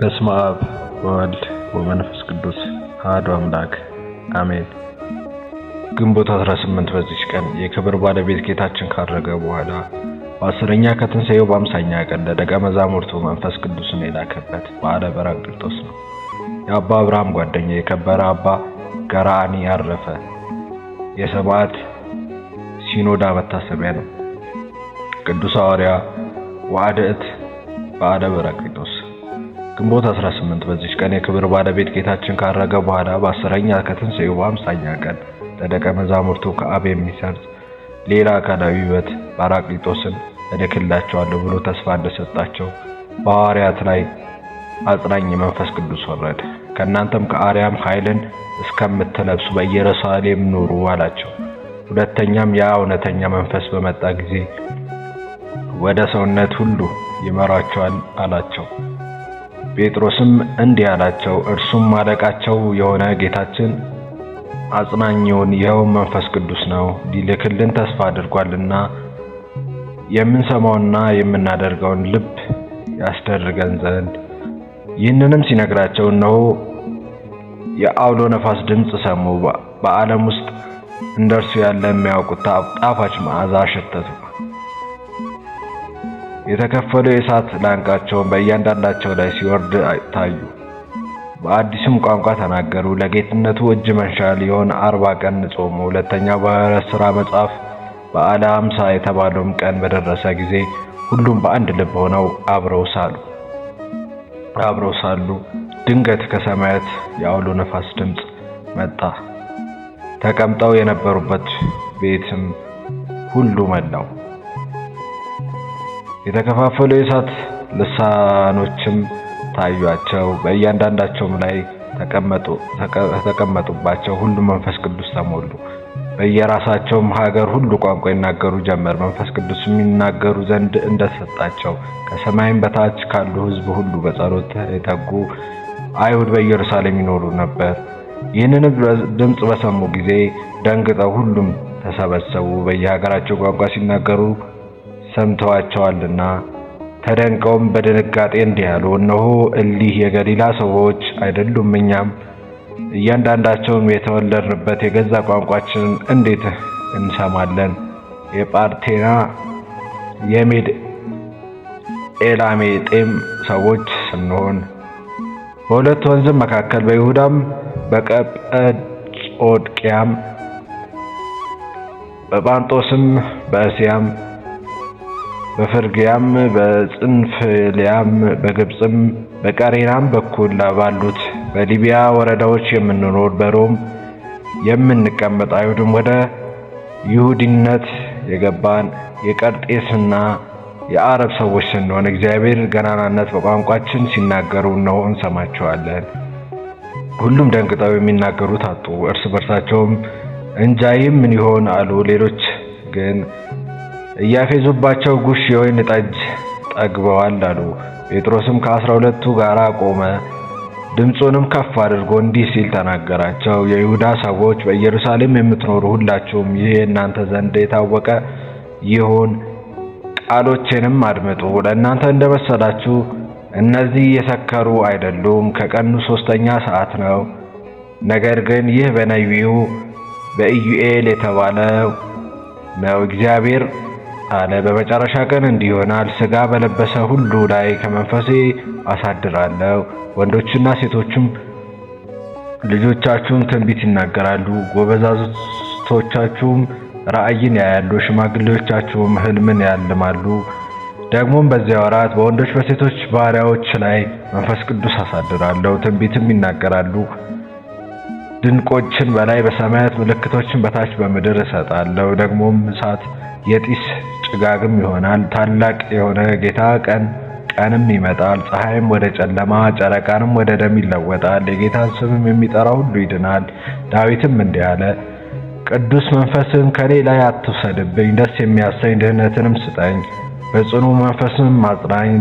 በስመ አብ ወወልድ ወመንፈስ ቅዱስ አሐዱ አምላክ አሜን። ግንቦት 18 በዚች ቀን የክብር ባለቤት ጌታችን ካረገ በኋላ በ10ኛ ከትንሣኤው በ50ኛ ቀን ለደቀ መዛሙርቱ መንፈስ ቅዱስን የላከበት በዓለ ጰራቅሊጦስ ነው። የአባ አብርሃም ጓደኛ የከበረ አባ ገራእኒ አረፈ። የሰማዕት ሲኖዳ መታሰቢያ ነው። ቅዱስ ሐዋርያ ወአድዕት በዓለ ጰራቅሊጦስ። ግንቦት 18 በዚች ቀን የክብር ባለቤት ጌታችን ካረገ በኋላ በ10ኛ ከትንሣኤው በ50ኛ ቀን ለደቀ መዛሙርቱ ከአብ የሚሰርጽ ሌላ አካላዊ ሕይወት ጰራቅሊጦስን እልክላቸዋለሁ ብሎ ተስፋ እንደሰጣቸው በሐዋርያት ላይ አጽናኝ መንፈስ ቅዱስ ወረደ። ከእናንተም ከአርያም ኃይልን እስከምትለብሱ በኢየሩሳሌም ኑሩ አላቸው። ሁለተኛም ያ እውነተኛ መንፈስ በመጣ ጊዜ ወደ ሰውነት ሁሉ ይመራቸዋል አላቸው። ጴጥሮስም እንዲህ አላቸው፣ እርሱም አለቃቸው የሆነ ጌታችን አጽናኙን ይኸውም መንፈስ ቅዱስ ነው ሊልክልን ተስፋ አድርጓልና የምንሰማውና የምናደርገውን ልብ ያስደርገን ዘንድ። ይህንንም ሲነግራቸው እነሆ የአውሎ ነፋስ ድምፅ ሰሙ። በዓለም ውስጥ እንደርሱ ያለ የሚያውቁት ጣፋጭ መዓዛ አሸተቱ። የተከፈሉ የእሳት ላንቃቸውን በእያንዳንዳቸው ላይ ሲወርድ ታዩ። በአዲስም ቋንቋ ተናገሩ። ለጌትነቱ እጅ መንሻ ሊሆን 40 ቀን ጾሙ። ሁለተኛ በሐዋርያት ሥራ መጽሐፍ በዓለ ሃምሳ የተባለውም ቀን በደረሰ ጊዜ ሁሉም በአንድ ልብ ሆነው አብረው ሳሉ ድንገት ከሰማያት የአውሎ ነፋስ ድምፅ መጣ። ተቀምጠው የነበሩበት ቤትም ሁሉ መላው። የተከፋፈሉ የእሳት ልሳኖችም ታዩአቸው። በእያንዳንዳቸውም ላይ ተቀመጡባቸው። ሁሉም መንፈስ ቅዱስ ተሞሉ። በየራሳቸውም ሀገር ሁሉ ቋንቋ ይናገሩ ጀመር። መንፈስ ቅዱስ የሚናገሩ ዘንድ እንደሰጣቸው ከሰማይም በታች ካሉ ሕዝብ ሁሉ በጸሎት የተጉ አይሁድ በኢየሩሳሌም ይኖሩ ነበር። ይህንንም ድምፅ በሰሙ ጊዜ ደንግጠው ሁሉም ተሰበሰቡ። በየሀገራቸው ቋንቋ ሲናገሩ ሰምተዋቸዋልና ተደንቀውም በድንጋጤ እንዲህ አሉ፣ እነሆ እሊህ የገሊላ ሰዎች አይደሉም? እኛም እያንዳንዳቸውም የተወለድንበት የገዛ ቋንቋችንን እንዴት እንሰማለን? የጳርቴና የሜድ ኤላሜጤም ሰዎች ስንሆን በሁለት ወንዝም መካከል በይሁዳም በቀጰዶቅያም በጳንጦስም በእስያም በፍርግያም በጽንፍልያም በግብጽም በቀሬናም በኩል ባሉት በሊቢያ ወረዳዎች የምንኖር በሮም የምንቀመጥ አይሁድም ወደ ይሁዲነት የገባን የቀርጤስና የአረብ ሰዎች ስንሆን እግዚአብሔር ገናናነት በቋንቋችን ሲናገሩ እነሆ እንሰማቸዋለን። ሁሉም ደንግጠው የሚናገሩት አጡ። እርስ በርሳቸውም እንጃ ይህ ምን ይሆን አሉ። ሌሎች ግን እያፌዙባቸው ጉሽ የወይን ጠጅ ጠግበዋል አሉ። ጴጥሮስም ከ12ቱ ጋር ቆመ። ድምፁንም ከፍ አድርጎ እንዲህ ሲል ተናገራቸው፣ የይሁዳ ሰዎች በኢየሩሳሌም የምትኖሩ ሁላችሁም ይህ የእናንተ ዘንድ የታወቀ ይሁን። ቃሎቼንም አድምጡ። ለእናንተ እንደመሰላችሁ እነዚህ የሰከሩ አይደሉም፣ ከቀኑ 3ኛ ሰዓት ነው። ነገር ግን ይህ በነቢዩ በኢዩኤል የተባለው ነው። እግዚአብሔር አለ፣ በመጨረሻ ቀን እንዲህ ይሆናል፣ ሥጋ በለበሰ ሁሉ ላይ ከመንፈሴ አሳድራለሁ። ወንዶችና ሴቶችም ልጆቻችሁም ትንቢት ይናገራሉ፣ ጎበዛዝቶቻችሁም ራእይን ያያሉ፣ ሽማግሌዎቻችሁም ሕልምን ያልማሉ። ደግሞም በዚያ ወራት በወንዶች በሴቶች ባሪያዎች ላይ መንፈስ ቅዱስ አሳድራለሁ፣ ትንቢትም ይናገራሉ። ድንቆችን በላይ በሰማያት ምልክቶችን በታች በምድር እሰጣለሁ። ደግሞም እሳት የጢስ ጭጋግም ይሆናል። ታላቅ የሆነ ጌታ ቀንም ይመጣል። ፀሐይም ወደ ጨለማ ጨረቃንም ወደ ደም ይለወጣል። የጌታን ስምም የሚጠራ ሁሉ ይድናል። ዳዊትም እንዲህ አለ፣ ቅዱስ መንፈስን ከኔ ላይ አትውሰድብኝ፣ ደስ የሚያሰኝ ድህነትንም ስጠኝ። በጽኑ መንፈስም አጽናኝ፣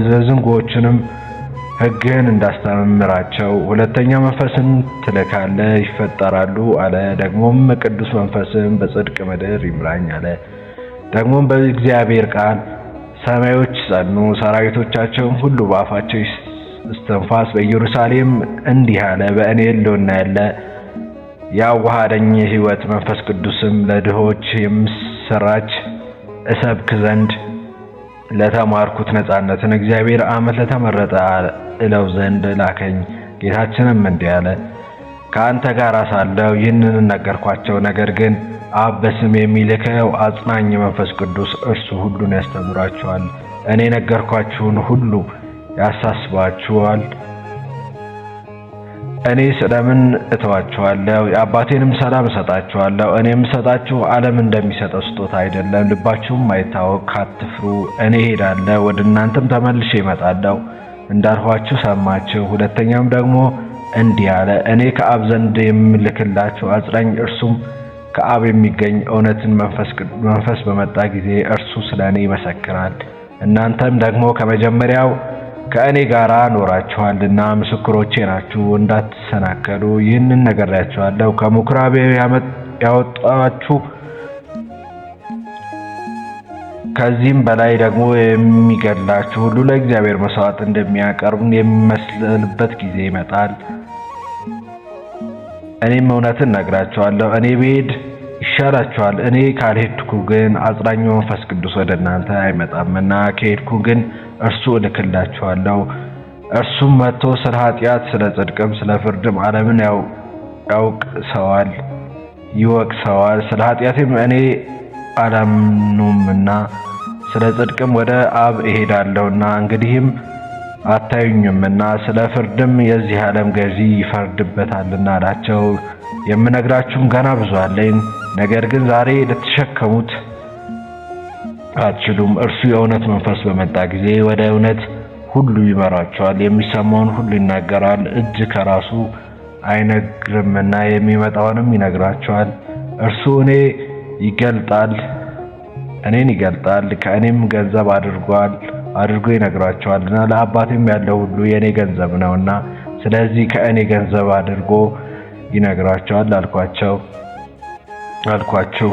ለዝንጎችንም ሕግህን እንዳስተምራቸው። ሁለተኛ መንፈስን ትልካለህ ይፈጠራሉ አለ። ደግሞም ቅዱስ መንፈስም በጽድቅ ምድር ይምራኝ አለ። ደግሞም በእግዚአብሔር ቃል ሰማዮች ጸኑ፣ ሰራዊቶቻቸውም ሁሉ በአፋቸው እስትንፋስ በኢየሩሳሌም እንዲህ አለ። በእኔ ሕልውና ያለ ያዋሃደኝ የሕይወት መንፈስ ቅዱስም ለድሆች የምስራች እሰብክ ዘንድ ለተማርኩት ነጻነትን እግዚአብሔር ዓመት ለተመረጠ እለው ዘንድ ላከኝ። ጌታችንም እንዲህ አለ። ከአንተ ጋር ሳለሁ ይህንን ነገርኳቸው። ነገር ግን አብ በስም የሚልከው አጽናኝ መንፈስ ቅዱስ እርሱ ሁሉን ያስተምራችኋል፣ እኔ ነገርኳችሁን ሁሉ ያሳስባችኋል። እኔ ስለምን እተዋችኋለሁ? የአባቴንም ሰላም እሰጣችኋለሁ። እኔ የምሰጣችሁ ዓለም እንደሚሰጠው ስጦታ አይደለም። ልባችሁም አይታወክ። አትፍሩ። እኔ እሄዳለሁ፣ ወደ እናንተም ተመልሼ እመጣለሁ እንዳልኋችሁ ሰማችሁ። ሁለተኛም ደግሞ እንዲህ አለ። እኔ ከአብ ዘንድ የምልክላችሁ አጽናኝ እርሱም ከአብ የሚገኝ እውነትን መንፈስ በመጣ ጊዜ እርሱ ስለ እኔ ይመሰክራል። እናንተም ደግሞ ከመጀመሪያው ከእኔ ጋር ኖራችኋልና ምስክሮቼ ናችሁ። እንዳትሰናከሉ ይህንን ነግሬያችኋለሁ። ከምኵራብ ያወጣችሁ ከዚህም በላይ ደግሞ የሚገድላችሁ ሁሉ ለእግዚአብሔር መስዋዕት እንደሚያቀርብ የሚመስልበት ጊዜ ይመጣል። እኔም እውነትን ነግራችኋለሁ። እኔ ብሄድ ይሻላችኋል። እኔ ካልሄድኩ ግን አጽናኙ መንፈስ ቅዱስ ወደ እናንተ አይመጣምና፣ ከሄድኩ ግን እርሱ እልክላችኋለሁ። እርሱም መጥቶ ስለ ኃጢአት፣ ስለ ጽድቅም፣ ስለ ፍርድም ዓለምን ይወቅሰዋል። ስለ ኃጢአትም እኔ አላምኑምና ስለ ጽድቅም ወደ አብ እሄዳለሁና እንግዲህም አታዩኝምና ስለ ፍርድም የዚህ ዓለም ገዢ ይፈርድበታልና አላቸው። የምነግራችሁም ገና ብዙ አለኝ፣ ነገር ግን ዛሬ ልትሸከሙት አትችሉም። እርሱ የእውነት መንፈስ በመጣ ጊዜ ወደ እውነት ሁሉ ይመራችኋል። የሚሰማውን ሁሉ ይናገራል፣ እጅ ከራሱ አይነግርምና የሚመጣውንም ይነግራችኋል። እርሱ እኔን ይገልጣል፣ ከእኔም ገንዘብ አድርጎ ይነግራችኋልና ለአባቴም ያለው ሁሉ የእኔ ገንዘብ ነውና ስለዚህ ከእኔ ገንዘብ አድርጎ ይነግራችኋል አልኳችሁ።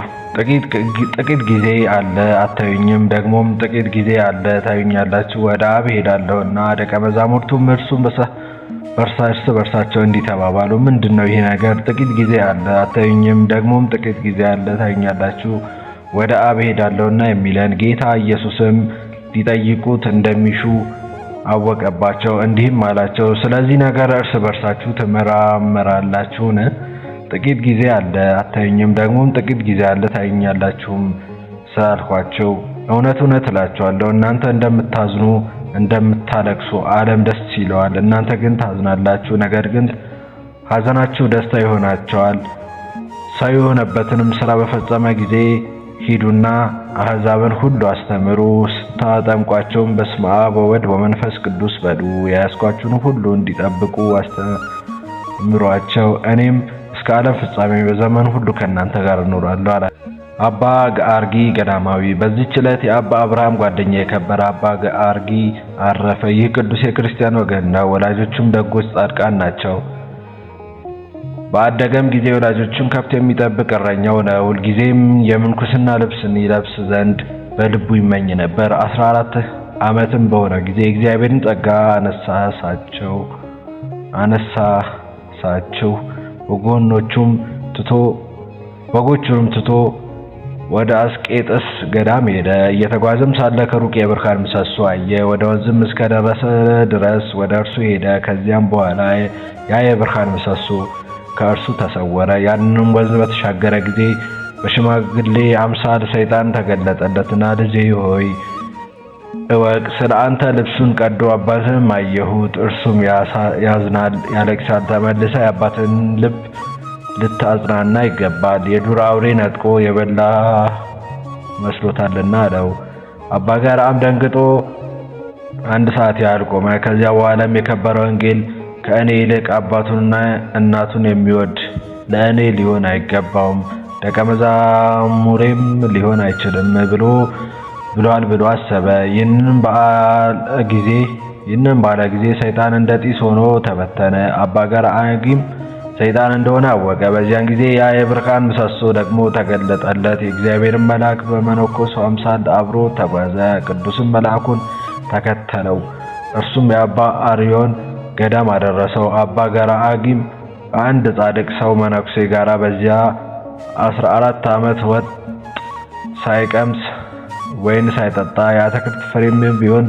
ጥቂት ጊዜ አለ አታዩኝም፣ ደግሞም ጥቂት ጊዜ አለ ታዩኛላችሁ። ወደ አብ እሄዳለሁና። ደቀ መዛሙርቱም እርሱም እርስ በርሳቸው እንዲህ ተባባሉ፣ ምንድነው ይህ ነገር? ጥቂት ጊዜ አለ አታዩኝም፣ ደግሞም ጥቂት ጊዜ አለ ታዩኛላችሁ፣ ወደ አብ እሄዳለሁና የሚለን። ጌታ ኢየሱስም ሊጠይቁት እንደሚሹ አወቀባቸው፣ እንዲህም አላቸው፣ ስለዚህ ነገር እርስ በርሳችሁ ትመራመራላችሁን? ጥቂት ጊዜ አለ አታዩኝም፣ ደግሞም ጥቂት ጊዜ አለ ታዩኛላችሁም ስላልኳቸው እውነት እውነት እላችኋለሁ፣ እናንተ እንደምታዝኑ እንደምታለቅሱ ዓለም ደስ ይለዋል። እናንተ ግን ታዝናላችሁ፣ ነገር ግን ሐዘናችሁ ደስታ ይሆናቸዋል። ሰው የሆነበትንም ሥራ በፈጸመ ጊዜ ሂዱና አሕዛብን ሁሉ አስተምሩ፣ ስታጠምቋቸውም በስመ አብ ወወልድ ወመንፈስ ቅዱስ በሉ፣ የያዝኳችሁን ሁሉ እንዲጠብቁ አስተምሯቸው፣ እኔም እስከ ዓለም ፍጻሜ በዘመን ሁሉ ከእናንተ ጋር እኖራለሁ አለ። አባ ገአርጊ ገዳማዊ። በዚህች ዕለት የአባ አብርሃም ጓደኛ የከበረ አባ ገአርጊ አረፈ። ይህ ቅዱስ የክርስቲያን ወገን ነው። ወላጆቹም ደጎች ጻድቃን ናቸው። በአደገም ጊዜ ወላጆቹን ከብት የሚጠብቅ እረኛው ነው። ሁልጊዜም የምንኩስና ልብስን ይለብስ ዘንድ በልቡ ይመኝ ነበር። 14 ዓመትም በሆነ ጊዜ እግዚአብሔርን ጸጋ አነሳሳቸው። በጎቹንም ትቶ ወደ አስቄጥስ ገዳም ሄደ። እየተጓዘም ሳለ ከሩቅ የብርሃን ምሰሶ አየ። ወደ ወንዝም እስከደረሰ ድረስ ወደ እርሱ ሄደ። ከዚያም በኋላ ያ የብርሃን ምሰሶ ከእርሱ ተሰወረ። ያንንም ወንዝ በተሻገረ ጊዜ በሽማግሌ አምሳል ሰይጣን ተገለጠለትና ልጄ ሆይ እወቅ፣ ስለ አንተ ልብሱን ቀዶ አባትህም አየሁት፣ እርሱም ያዝናል ያለቅሳል። ተመልሰህ የአባትህን ልብ ልታጽናና ይገባል፣ የዱር አውሬ ነጥቆ የበላ መስሎታልና አለው። አባ ገርአም ደንግጦ 1 ሰዓት ያህል ቆመ። ከዚያ በኋላም የከበረ ወንጌል ከእኔ ይልቅ አባቱንና እናቱን የሚወድ ለእኔ ሊሆን አይገባውም፣ ደቀ መዛሙሬም ሊሆን አይችልም ብሏል ብሎ አሰበ። ይህንን ባለ ጊዜ ሰይጣን እንደ ጢስ ሆኖ ተበተነ። አባ ገርአጊም ሰይጣን እንደሆነ አወቀ። በዚያን ጊዜ ያ የብርሃን ምሰሶ ደግሞ ተገለጠለት። የእግዚአብሔርን መልአክ በመነኮሱ አምሳል አብሮ ተጓዘ። ቅዱስም መልአኩን ተከተለው። እርሱም የአባ አርዮን ገዳም አደረሰው። አባ ገራአጊም አንድ ጻድቅ ሰው መነኩሴ ጋራ በዚያ 14 ዓመት ወጥ ሳይቀምስ ወይን ሳይጠጣ የአትክልት ፍሬም ቢሆን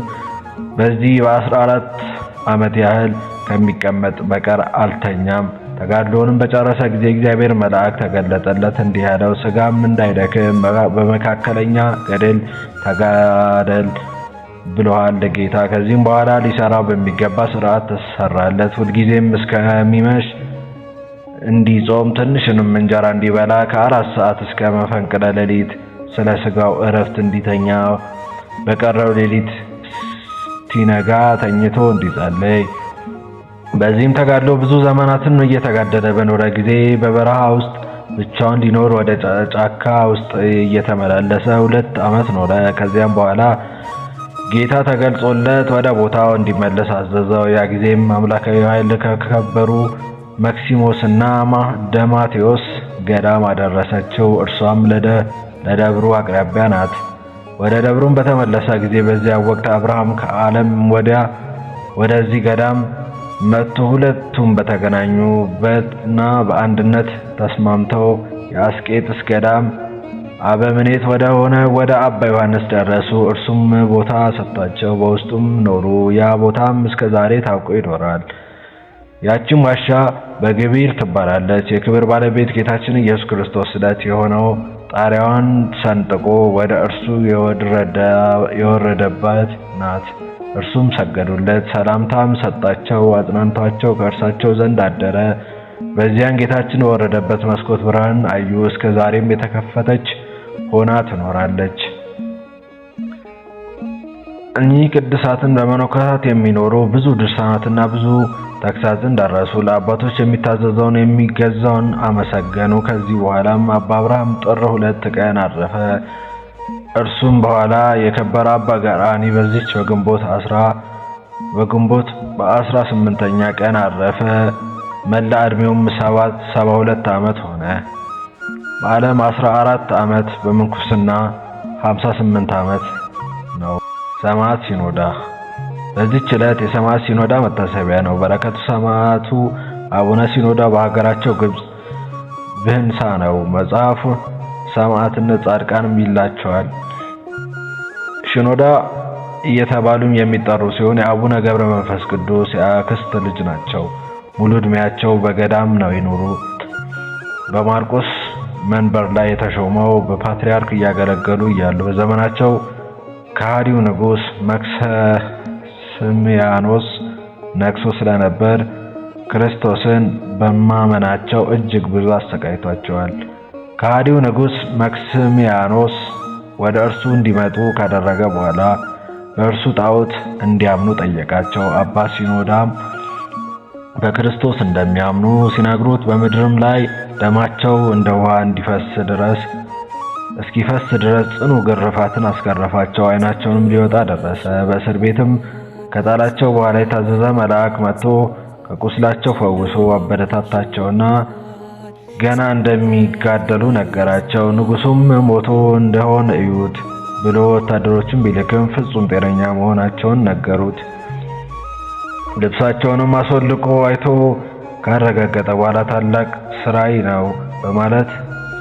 በዚህ በ14 ዓመት ያህል ከሚቀመጥ በቀር አልተኛም። ተጋድሎንም በጨረሰ ጊዜ እግዚአብሔር መልአክ ተገለጠለት፣ እንዲህ ያለው ሥጋም እንዳይደክም በመካከለኛ ገድል ተጋደል ብሎሃል ጌታ። ከዚህም በኋላ ሊሰራው በሚገባ ሥርዓት ተሰራለት። ሁልጊዜም እስከሚመሽ እንዲጾም ትንሽንም እንጀራ እንዲበላ ከ4 ሰዓት እስከ መፈንቅለ ሌሊት ስለ ሥጋው እረፍት እንዲተኛ በቀረው ሌሊት ሲነጋ ተኝቶ እንዲጸልይ። በዚህም ተጋድሎ ብዙ ዘመናትን እየተጋደለ በኖረ ጊዜ በበረሃ ውስጥ ብቻውን ሊኖር ወደ ጫካ ውስጥ እየተመላለሰ 2 ዓመት ኖረ። ከዚያም በኋላ ጌታ ተገልጾለት ወደ ቦታው እንዲመለስ አዘዘው። ያ ጊዜም አምላካዊ ኃይል ከከበሩ መክሲሞስና ደማቴዎስ ገዳም አደረሰችው። እርሷም ለደብሩ አቅራቢያ ናት። ወደ ደብሩም በተመለሰ ጊዜ በዚያ ወቅት አብርሃም ከዓለም ወደዚህ ገዳም መጥቶ ሁለቱም በተገናኙበትና በአንድነት ተስማምተው የአስቄጥስ ገዳም አበምኔት ወደ አባ ዮሐንስ ደረሱ። እርሱም ቦታ ሰጥቷቸው በውስጡም ኖሩ። ያ ቦታም እስከ ዛሬ ታውቆ ይኖራል። ያችም ዋሻ በግቢር ትባላለች። የክብር ባለቤት ጌታችን ኢየሱስ ክርስቶስ ስለት የሆነው ጣሪያዋን ሰንጥቆ ወደ እርሱ የወረደባት ናት። እርሱም ሰገዱለት፣ ሰላምታም ሰጣቸው፣ አጽናንቷቸው ከእርሳቸው ዘንድ አደረ። በዚያን ጌታችን የወረደበት መስኮት ብርሃን አዩ። እስከ ዛሬም የተከፈተች ሆና ትኖራለች። እኚህ ቅዱሳትን በመነኮሳት የሚኖሩ ብዙ ድርሳናትና ብዙ ተግሳጽን ደረሱ። ለአባቶች የሚታዘዘውን የሚገዛውን አመሰገኑ። ከዚህ በኋላም አባ አብርሃም ጥር 2 ቀን አረፈ። እርሱም በኋላ የከበረ አባ ገራኒ በዚች በግንቦት በ18ኛ ቀን አረፈ። መላ ዕድሜውም 72 ዓመት ሆነ። በዓለም 14 ዓመት በምንኩስና 58 ዓመት ነው። ሰማዕት ሲኖዳ። በዚህች ዕለት የሰማዕት ሲኖዳ መታሰቢያ ነው። በረከቱ ሰማዕቱ አቡነ ሲኖዳ በሀገራቸው ግብጽ ብህንሳ ነው። መጽሐፉ ሰማዕትነት ጻድቃንም ይላቸዋል። ሲኖዳ እየተባሉም የሚጠሩ ሲሆን የአቡነ ገብረ መንፈስ ቅዱስ የአክስት ልጅ ናቸው። ሙሉ ዕድሜያቸው በገዳም ነው የኖሩት። በማርቆስ መንበር ላይ የተሾመው በፓትርያርክ እያገለገሉ እያሉ በዘመናቸው ከሃዲው ንጉሥ መክስሚያኖስ ነግሶ ስለነበር ክርስቶስን በማመናቸው እጅግ ብዙ አሰቃይቷቸዋል። ከሃዲው ንጉሥ መክስሚያኖስ ወደ እርሱ እንዲመጡ ካደረገ በኋላ በእርሱ ጣዖት እንዲያምኑ ጠየቃቸው። አባ ሲኖዳም በክርስቶስ እንደሚያምኑ ሲነግሩት በምድርም ላይ ደማቸው እንደ ውሃ እስኪፈስ ድረስ ጽኑ ግርፋትን አስገረፋቸው። ዓይናቸውንም ሊወጣ ደረሰ። በእስር ቤትም ከጣላቸው በኋላ የታዘዘ መልአክ መጥቶ ከቁስላቸው ፈውሶ አበረታታቸውና ገና እንደሚጋደሉ ነገራቸው። ንጉሡም ሞቶ እንደሆነ እዩት ብሎ ወታደሮችን ቢልክም ፍጹም ጤነኛ መሆናቸውን ነገሩት። ልብሳቸውንም አስወልቆ አይቶ ካረጋገጠ በኋላ ታላቅ ስራይ ነው በማለት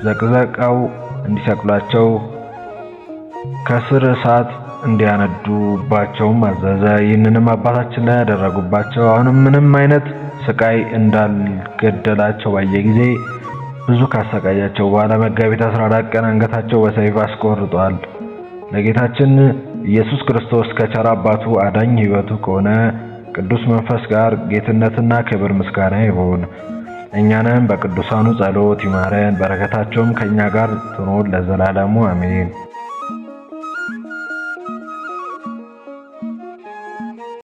ዘቅዝቀው እንዲሰቅሏቸው ከስር እሳት እንዲያነዱባቸውም አዘዘ። ይህንንም አባታችን ላይ ያደረጉባቸው። አሁንም ምንም አይነት ስቃይ እንዳልገደላቸው ባየ ጊዜ ብዙ ካሰቃያቸው በኋላ መጋቢት 14 ቀን አንገታቸው በሰይፍ አስቆርጧል። ለጌታችን ኢየሱስ ክርስቶስ ከቸር አባቱ አዳኝ ሕይወቱ ከሆነ ቅዱስ መንፈስ ጋር ጌትነትና ክብር ምስጋና ይሁን። እኛንም በቅዱሳኑ ጸሎት ይማረን፣ በረከታቸውም ከኛ ጋር ትኑር ለዘላለሙ አሜን።